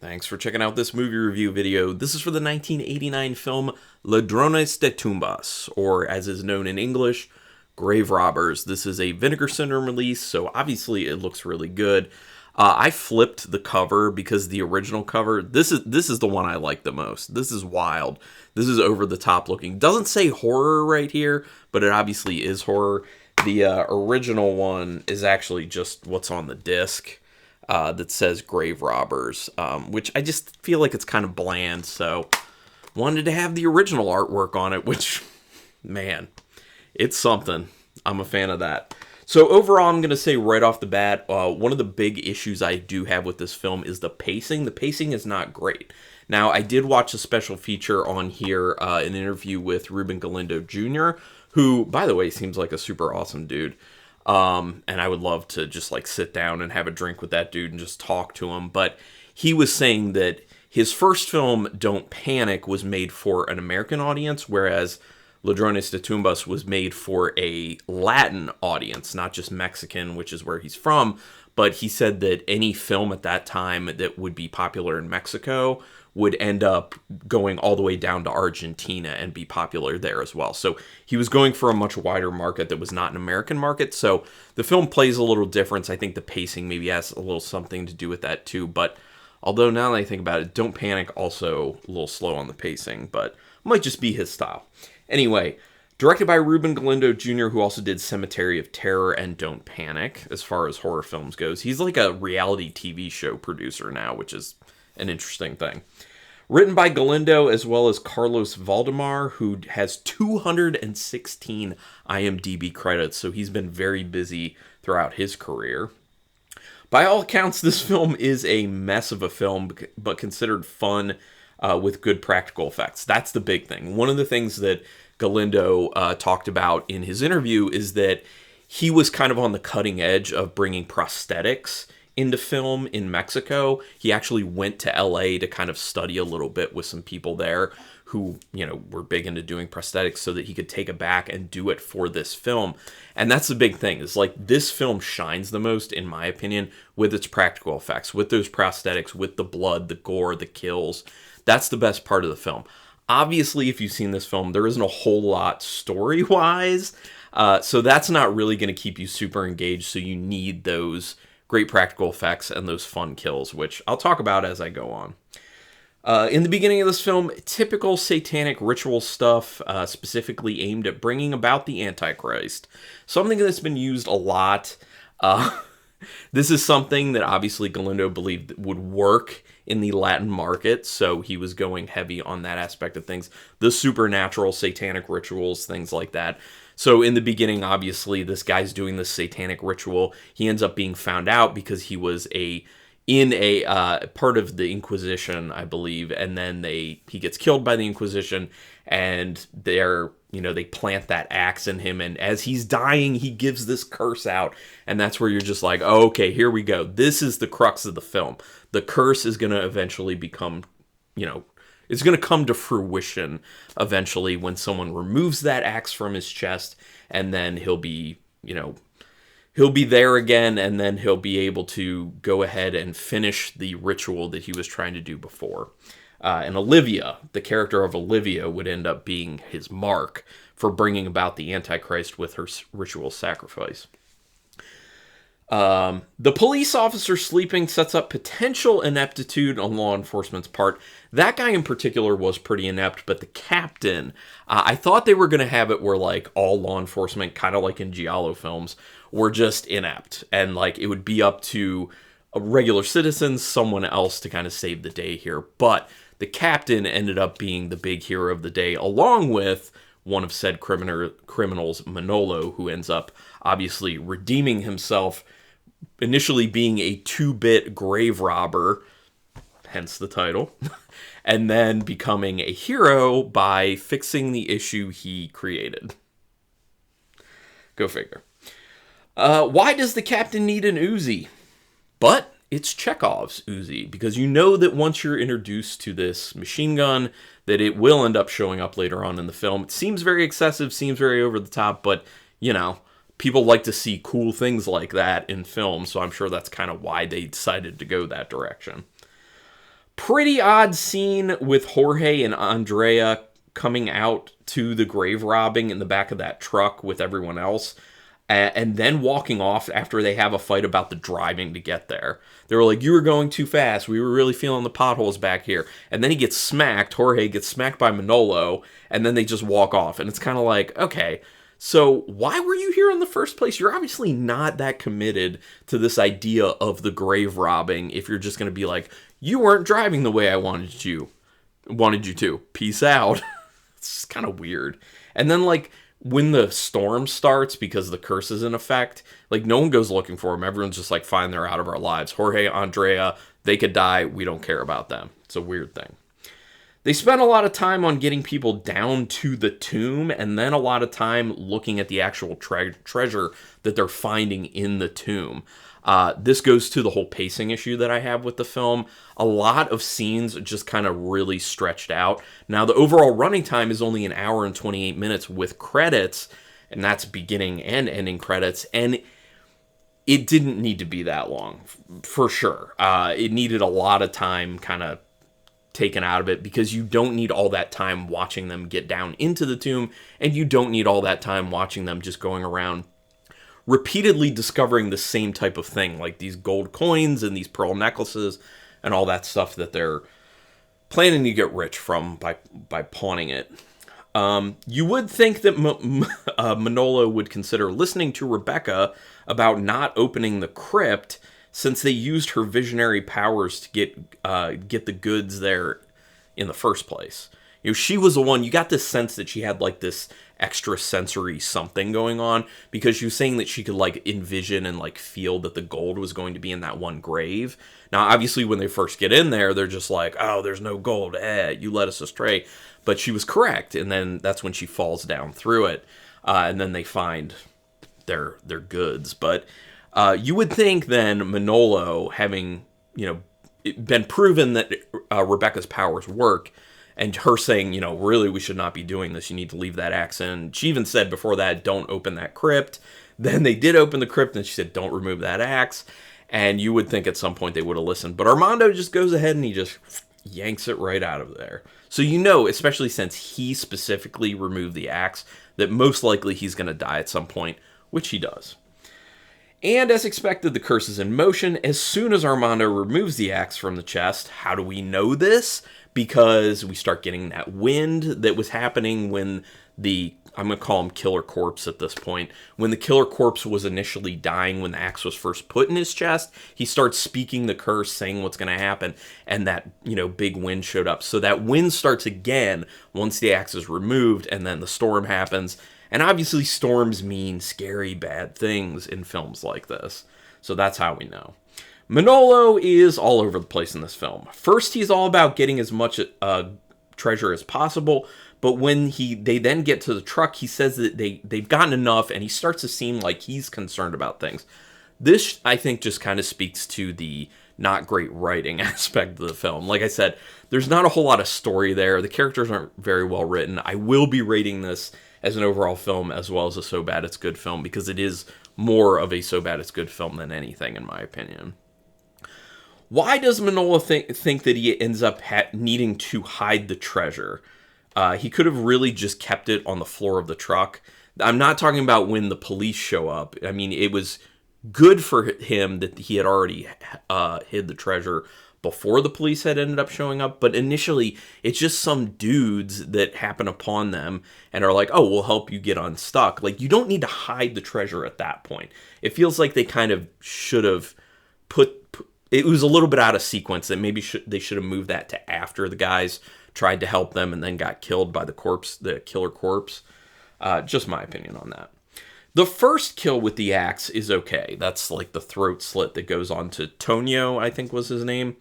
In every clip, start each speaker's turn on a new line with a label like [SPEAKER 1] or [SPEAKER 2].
[SPEAKER 1] Thanks for checking out this movie review video. This is for the 1989 film Ladrones de Tumbas, or as is known in English, Grave Robbers. This is a Vinegar Syndrome release, so obviously it looks really good. I flipped the cover because the original cover, this is the one I like the most. This is wild. This is over the top looking. Doesn't say horror right here, but it obviously is horror. The original one is actually just what's on the disc. That says Grave Robbers, which I just feel like it's kind of bland, so wanted to have the original artwork on it, which, man, it's something. I'm a fan of that. So overall, I'm going to say right off the bat, one of the big issues I do have with this film is the pacing. The pacing is not great. Now, I did watch a special feature on here, an interview with Ruben Galindo Jr., who, by the way, seems like a super awesome dude. And I would love to just like sit down and have a drink with that dude and just talk to him. But he was saying that his first film, Don't Panic, was made for an American audience, whereas Ladrones de Tumbas was made for a Latin audience, not just Mexican, which is where he's from. But he said that any film at that time that would be popular in Mexico would end up going all the way down to Argentina and be popular there as well. So he was going for a much wider market that was not an American market. So the film plays a little difference. I think the pacing maybe has a little something to do with that too. But although now that I think about it, Don't Panic also a little slow on the pacing, but might just be his style. Anyway, directed by Ruben Galindo Jr., who also did Cemetery of Terror and Don't Panic, as far as horror films goes. He's like a reality TV show producer now, which is an interesting thing. Written by Galindo as well as Carlos Valdemar, who has 216 IMDb credits, so he's been very busy throughout his career. By all accounts, this film is a mess of a film, but considered fun with good practical effects. That's the big thing. One of the things that Galindo talked about in his interview is that he was kind of on the cutting edge of bringing prosthetics into film in Mexico. He actually went to LA to kind of study a little bit with some people there who, you know, were big into doing prosthetics so that he could take it back and do it for this film. And that's the big thing, is like this film shines the most, in my opinion, with its practical effects, with those prosthetics, with the blood, the gore, the kills. That's the best part of the film. Obviously, if you've seen this film, there isn't a whole lot story-wise, so that's not really going to keep you super engaged, so you need those great practical effects and those fun kills, which I'll talk about as I go on. In the beginning of this film, typical satanic ritual stuff, specifically aimed at bringing about the Antichrist. Something that's been used a lot. This is something that obviously Galindo believed would work in the Latin market, so he was going heavy on that aspect of things. The supernatural, satanic rituals, things like that. So in the beginning, obviously, this guy's doing this satanic ritual. He ends up being found out because he was in a part of the Inquisition, I believe, and then he gets killed by the Inquisition, and they plant that axe in him, and as he's dying, he gives this curse out, and that's where you're just like, oh, okay, here we go. This is the crux of the film. The curse is going to eventually become, it's going to come to fruition eventually when someone removes that axe from his chest, and then he'll be there again, and then he'll be able to go ahead and finish the ritual that he was trying to do before. And Olivia, the character of Olivia, would end up being his mark for bringing about the Antichrist with her ritual sacrifice. The police officer sleeping sets up potential ineptitude on law enforcement's part. That guy in particular was pretty inept, but the captain, I thought they were going to have it where like all law enforcement, kind of like in Giallo films, were just inept, and like it would be up to regular citizens, someone else to kind of save the day here. But the captain ended up being the big hero of the day, along with one of said criminals, Manolo, who ends up obviously redeeming himself, initially being a 2-bit grave robber, hence the title, and then becoming a hero by fixing the issue he created. Go figure. Why does the captain need an Uzi? But it's Chekhov's Uzi, because you know that once you're introduced to this machine gun, that it will end up showing up later on in the film. It seems very excessive, seems very over the top, but, people like to see cool things like that in film, so I'm sure that's kind of why they decided to go that direction. Pretty odd scene with Jorge and Andrea coming out to the grave robbing in the back of that truck with everyone else, and then walking off after they have a fight about the driving to get there. They were like, you were going too fast. We were really feeling the potholes back here. And then he gets smacked. Jorge gets smacked by Manolo, and then they just walk off. And it's kind of like, okay, so why were you here in the first place? You're obviously not that committed to this idea of the grave robbing if you're just going to be like, you weren't driving the way I wanted you to. Peace out. It's just kind of weird. And then, like, when the storm starts because the curse is in effect, like, no one goes looking for them. Everyone's just like, fine, they're out of our lives. Jorge, Andrea, they could die. We don't care about them. It's a weird thing. They spend a lot of time on getting people down to the tomb, and then a lot of time looking at the actual treasure that they're finding in the tomb. This goes to the whole pacing issue that I have with the film. A lot of scenes just kind of really stretched out. Now, the overall running time is only 1 hour and 28 minutes with credits, and that's beginning and ending credits, and it didn't need to be that long, for sure. It needed a lot of time kind of taken out of it, because you don't need all that time watching them get down into the tomb, and you don't need all that time watching them just going around repeatedly discovering the same type of thing, like these gold coins and these pearl necklaces and all that stuff that they're planning to get rich from by pawning it. You would think that Manolo would consider listening to Rebecca about not opening the crypt, since they used her visionary powers to get the goods there in the first place. You know, she was the one, you got this sense that she had like this extra sensory something going on, because she was saying that she could like envision and like feel that the gold was going to be in that one grave. Now, obviously, when they first get in there, they're just like, oh, there's no gold. You led us astray. But she was correct. And then that's when she falls down through it. And then they find their goods. But you would think then Manolo, having, been proven that Rebecca's powers work, and her saying, really, we should not be doing this. You need to leave that axe in. She even said before that, don't open that crypt. Then they did open the crypt, and she said, don't remove that axe. And you would think at some point they would have listened. But Armando just goes ahead and he just yanks it right out of there. So especially since he specifically removed the axe, that most likely he's going to die at some point, which he does. And as expected, the curse is in motion as soon as Armando removes the axe from the chest. How do we know this? Because we start getting that wind that was happening when I'm going to call him Killer Corpse at this point. When the Killer Corpse was initially dying, when the axe was first put in his chest, he starts speaking the curse, saying what's going to happen, and that, big wind showed up. So that wind starts again once the axe is removed, and then the storm happens. And obviously storms mean scary, bad things in films like this. So that's how we know. Manolo is all over the place in this film. First, he's all about getting as much treasure as possible, but when they then get to the truck, he says that they've gotten enough, and he starts to seem like he's concerned about things. This, I think, just kind of speaks to the not great writing aspect of the film. Like I said, there's not a whole lot of story there. The characters aren't very well written. I will be rating this as an overall film as well as a So Bad It's Good film, because it is more of a So Bad It's Good film than anything, in my opinion. Why does Manolo think that he ends up needing to hide the treasure? He could have really just kept it on the floor of the truck. I'm not talking about when the police show up. I mean, it was good for him that he had already hid the treasure before the police had ended up showing up. But initially, it's just some dudes that happen upon them and are like, oh, we'll help you get unstuck. Like, you don't need to hide the treasure at that point. It feels like they kind of should have it was a little bit out of sequence, that maybe they should have moved that to after the guys tried to help them and then got killed by the Killer Corpse. Just my opinion on that. The first kill with the axe is okay. That's like the throat slit that goes on to Tonio, I think was his name.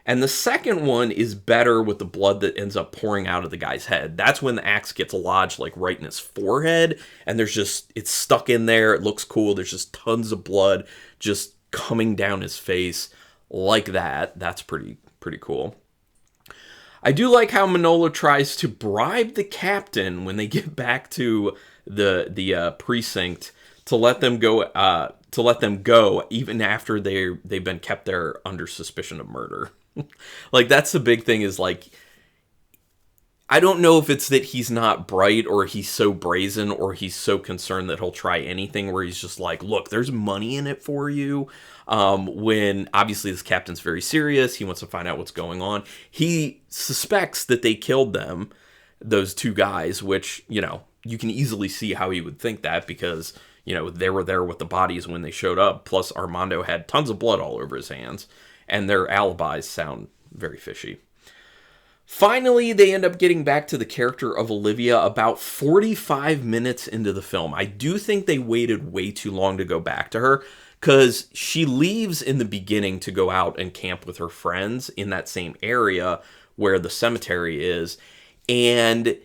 [SPEAKER 1] And the second one is better with the blood that ends up pouring out of the guy's head. That's when the axe gets lodged like right in his forehead, and it's stuck in there. It looks cool. There's just tons of blood just coming down his face like that. That's pretty cool. I do like how Manolo tries to bribe the captain when they get back to the precinct to let them go even after they've been kept there under suspicion of murder. Like, that's the big thing is, like, I don't know if it's that he's not bright or he's so brazen or he's so concerned that he'll try anything where he's just like, look, there's money in it for you. When obviously this captain's very serious. He wants to find out what's going on. He suspects that they killed them, those two guys, which, you know, you can easily see how he would think that because, you know, they were there with the bodies when they showed up. Plus Armando had tons of blood all over his hands and their alibis sound very fishy. Finally, they end up getting back to the character of Olivia about 45 minutes into the film. I do think they waited way too long to go back to her because she leaves in the beginning to go out and camp with her friends in that same area where the cemetery is. And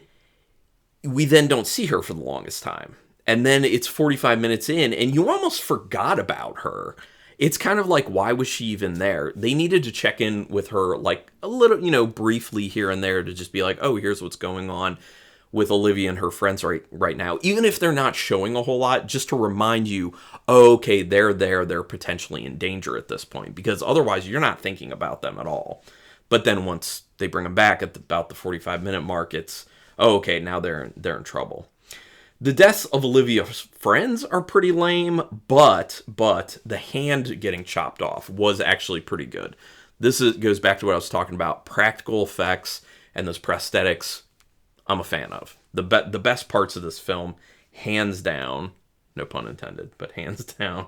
[SPEAKER 1] we then don't see her for the longest time. And then it's 45 minutes in and you almost forgot about her. It's kind of like, why was she even there? They needed to check in with her, like, a little, you know, briefly here and there to just be like, oh, here's what's going on with Olivia and her friends right now. Even if they're not showing a whole lot, just to remind you, oh, okay, they're there, they're potentially in danger at this point. Because otherwise, you're not thinking about them at all. But then once they bring them back at about the 45-minute mark, it's, oh, okay, now they're in trouble. The deaths of Olivia's friends are pretty lame, but the hand getting chopped off was actually pretty good. Goes back to what I was talking about. Practical effects and those prosthetics, I'm a fan of. The best parts of this film, hands down, no pun intended, but hands down.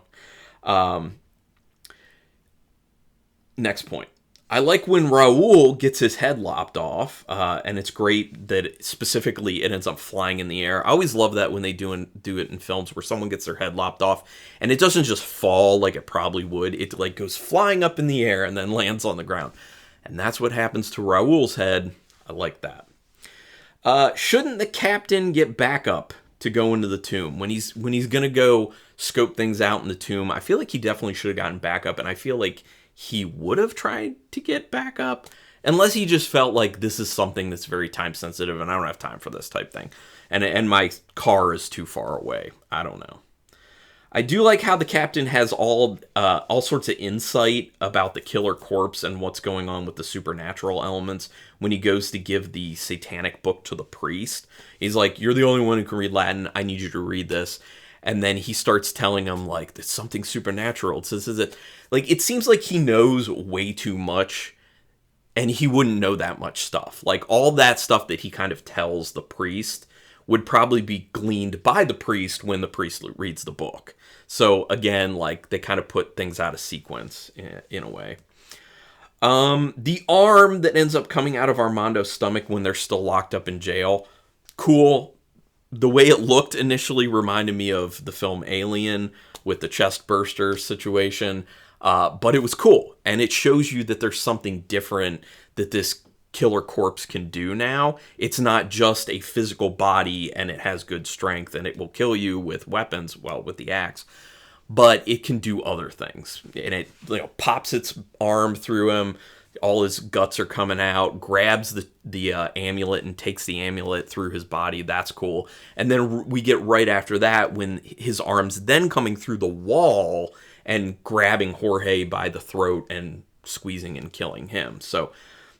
[SPEAKER 1] Next point. I like when Raul gets his head lopped off, and it's great that specifically it ends up flying in the air. I always love that when they do it in films where someone gets their head lopped off, and it doesn't just fall like it probably would. It like goes flying up in the air and then lands on the ground. And that's what happens to Raul's head. I like that. Shouldn't the captain get backup to go into the tomb? When he's going to go scope things out in the tomb, I feel like he definitely should have gotten backup, and I feel like he would have tried to get back up, unless he just felt like this is something that's very time sensitive and I don't have time for this type thing. And my car is too far away. I don't know. I do like how the captain has all sorts of insight about the killer corpse and what's going on with the supernatural elements when he goes to give the satanic book to the priest. He's like, you're the only one who can read Latin. I need you to read this. And then he starts telling him, like, there's something supernatural. This is it. Like, it seems like he knows way too much, and he wouldn't know that much stuff. Like, all that stuff that he kind of tells the priest would probably be gleaned by the priest when the priest reads the book. So, again, like, they kind of put things out of sequence in a way. The arm that ends up coming out of Armando's stomach when they're still locked up in jail, cool. The way it looked initially reminded me of the film Alien with the chest burster situation, but it was cool. And it shows you that there's something different that this killer corpse can do now. It's not just a physical body and it has good strength and it will kill you with weapons, well, with the axe, but it can do other things. And it, you know, pops its arm through him. All his guts are coming out, grabs the amulet and takes the amulet through his body. That's cool. And then we get right after that when his arm's then coming through the wall and grabbing Jorge by the throat and squeezing and killing him. So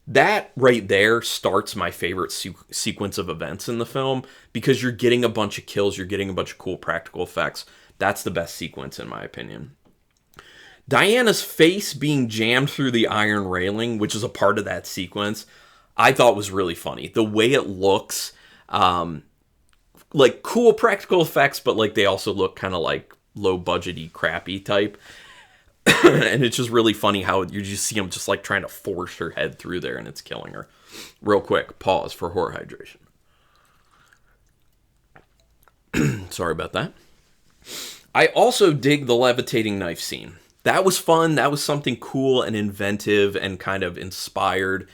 [SPEAKER 1] that right there starts my favorite sequence of events in the film because you're getting a bunch of kills, you're getting a bunch of cool practical effects. That's the best sequence in my opinion. Diana's face being jammed through the iron railing, which is a part of that sequence, I thought was really funny. The way it looks, like cool practical effects, but like they also look kind of like low budgety, crappy type. And it's just really funny how you just see him just like trying to force her head through there and it's killing her. Real quick, pause for horror hydration. Sorry about that. I also dig the levitating knife scene. That was fun. That was something cool and inventive and kind of inspired,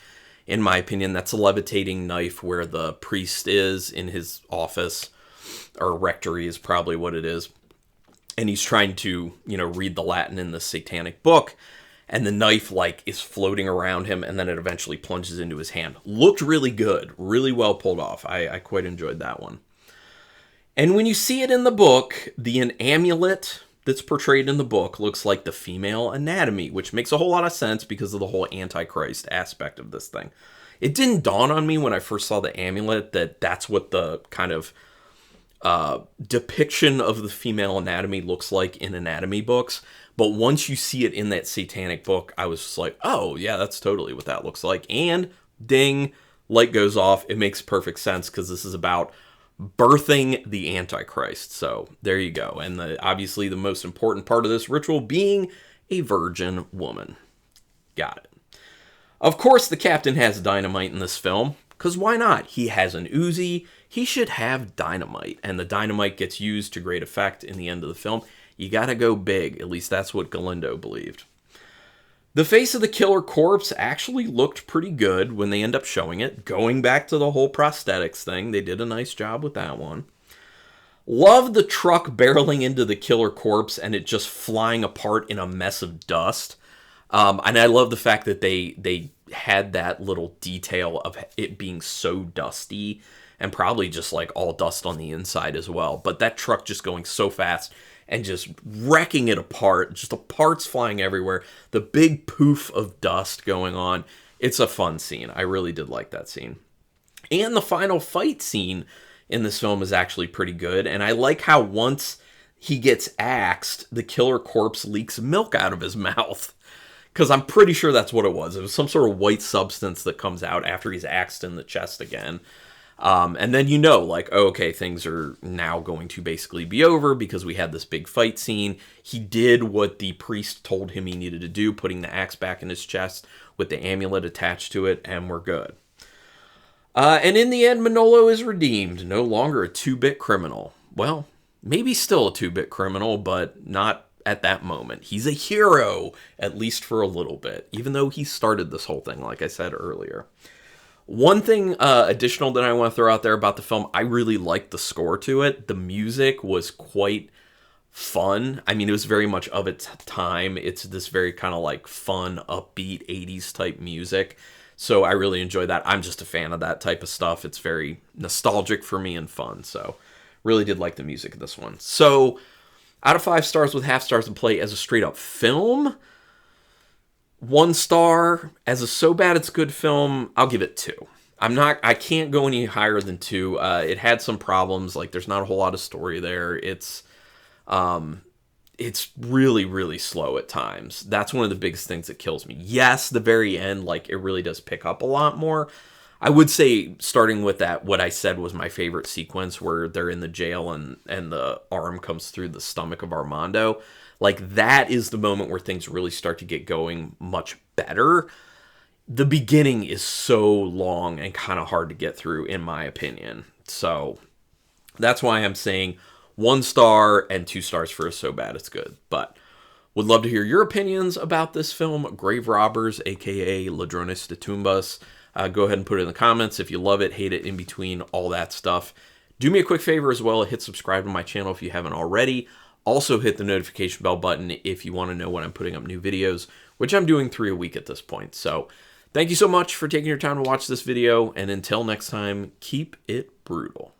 [SPEAKER 1] in my opinion. That's a levitating knife where the priest is in his office, or rectory is probably what it is. And he's trying to, you know, read the Latin in the satanic book. And the knife, like, is floating around him and then it eventually plunges into his hand. Looked really good. Really well pulled off. I quite enjoyed that one. And when you see it in the book, the amulet that's portrayed in the book looks like the female anatomy, which makes a whole lot of sense because of the whole Antichrist aspect of this thing. It didn't dawn on me when I first saw the amulet that that's what the kind of depiction of the female anatomy looks like in anatomy books. But once you see it in that satanic book, I was just like, oh, yeah, that's totally what that looks like. And ding, light goes off. It makes perfect sense because this is about birthing the Antichrist. So there you go. And obviously the most important part of this ritual being a virgin woman. Got it. Of course, the captain has dynamite in this film, because why not? He has an Uzi, he should have dynamite, and the dynamite gets used to great effect in the end of the film. You gotta go big, at least that's what Galindo believed. The face of the killer corpse actually looked pretty good when they end up showing it. Going back to the whole prosthetics thing, they did a nice job with that one. Love the truck barreling into the killer corpse and it just flying apart in a mess of dust. And I love the fact that they had that little detail of it being so dusty and probably just like all dust on the inside as well. But that truck just going so fast and just wrecking it apart, just the parts flying everywhere, the big poof of dust going on. It's a fun scene. I really did like that scene. And the final fight scene in this film is actually pretty good. And I like how once he gets axed, the killer corpse leaks milk out of his mouth. Because I'm pretty sure that's what it was. It was some sort of white substance that comes out after he's axed in the chest again. And then you know, like, oh, okay, things are now going to basically be over because we had this big fight scene. He did what the priest told him he needed to do, putting the axe back in his chest with the amulet attached to it, and we're good. And in the end, Manolo is redeemed, no longer a 2-bit criminal. Well, maybe still a 2-bit criminal, but not at that moment. He's a hero, at least for a little bit, even though he started this whole thing, like I said earlier. One thing additional that I want to throw out there about the film, I really liked the score to it. The music was quite fun. I mean, it was very much of its time. It's this very kind of like fun, upbeat 80s type music. So I really enjoy that. I'm just a fan of that type of stuff. It's very nostalgic for me and fun. So really did like the music of this one. So out of 5 stars with half stars to play as a straight up film, 1 star as a so bad it's good film, I'll give it 2. I can't go any higher than 2. It had some problems, like there's not a whole lot of story there. It's really, really slow at times. That's one of the biggest things that kills me. Yes, the very end, like it really does pick up a lot more. I would say, starting with that, what I said was my favorite sequence where they're in the jail and the arm comes through the stomach of Armando. Like, that is the moment where things really start to get going much better. The beginning is so long and kind of hard to get through, in my opinion. So, that's why I'm saying 1 star and 2 stars for a so bad it's good. But would love to hear your opinions about this film, Grave Robbers, a.k.a. Ladrones de Tumbas. Go ahead and put it in the comments if you love it, hate it, in between, all that stuff. Do me a quick favor as well, hit subscribe to my channel if you haven't already. Also hit the notification bell button if you want to know when I'm putting up new videos, which I'm doing 3 a week at this point. So thank you so much for taking your time to watch this video, and until next time, keep it brutal.